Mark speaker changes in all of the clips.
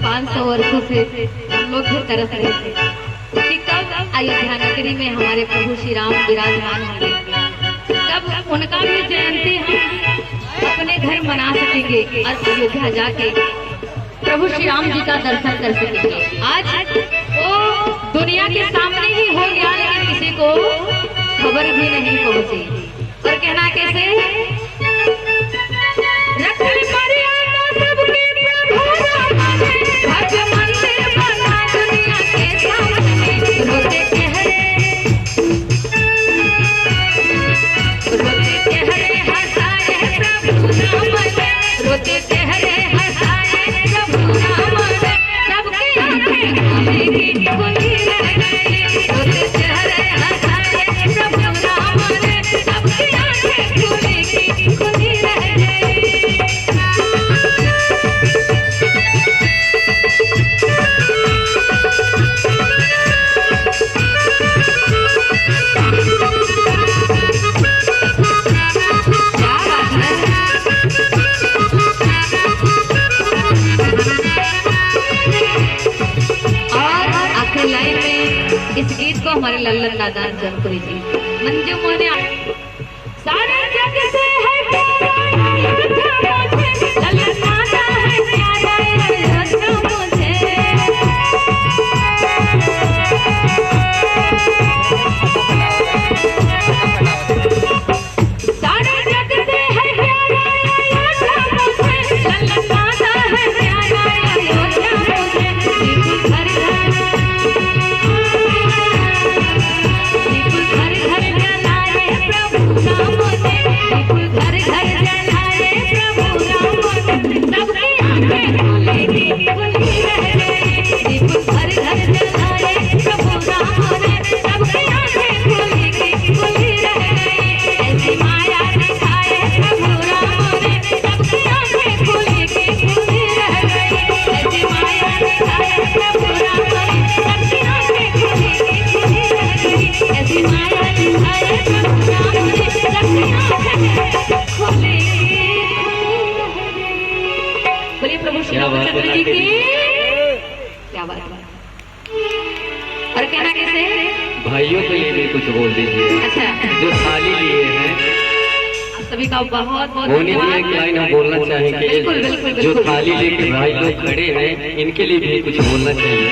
Speaker 1: 500 वर्षों से हम लोग भी तरस रहे थे कि कब अयोध्या नगरी में हमारे प्रभु श्री राम विराजमान होंगे, कब उनका भी जयंती हम अपने घर मना सकेंगे और अयोध्या जाके प्रभु श्री राम जी का दर्शन कर सकेंगे। आज वो दुनिया के सामने ही हो गया, लेकिन किसी को खबर भी नहीं पहुंची। और कहना कैसे, इस गीत को हमारे लल्लन नादान जौनपुरी जी मंजू मोने सारे जग से है प्यारा लल्लन नादा है प्यारा अयोध्या मुझे, सारे जग से है प्यारा अयोध्या मुझे, लल्लन नादा है प्यारा अयोध्या मुझे। घर क्या बात है। और कहना कैसे,
Speaker 2: भाइयों के लिए भी कुछ बोल दीजिए।
Speaker 1: अच्छा,
Speaker 2: जो थाली लिए हैं
Speaker 1: सभी का बहुत बहुत
Speaker 2: होने की एक लाइन हम बोलना चाहेंगे।
Speaker 1: बिल्कुल, बिल्कुल,
Speaker 2: जो
Speaker 1: बिल्कुल।
Speaker 2: थाली लेके भाई लोग खड़े हैं, इनके लिए भी कुछ बोलना चाहिए।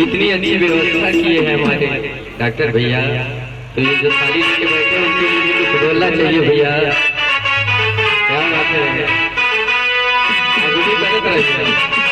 Speaker 2: इतनी अच्छी व्यवस्था की है हमारे डॉक्टर भैया, तो ये जो थाली लेके बैठे हैं उनके लिए भी कुछ बोलना चाहिए भैया। क्या बात है, अभी भी गलत रहे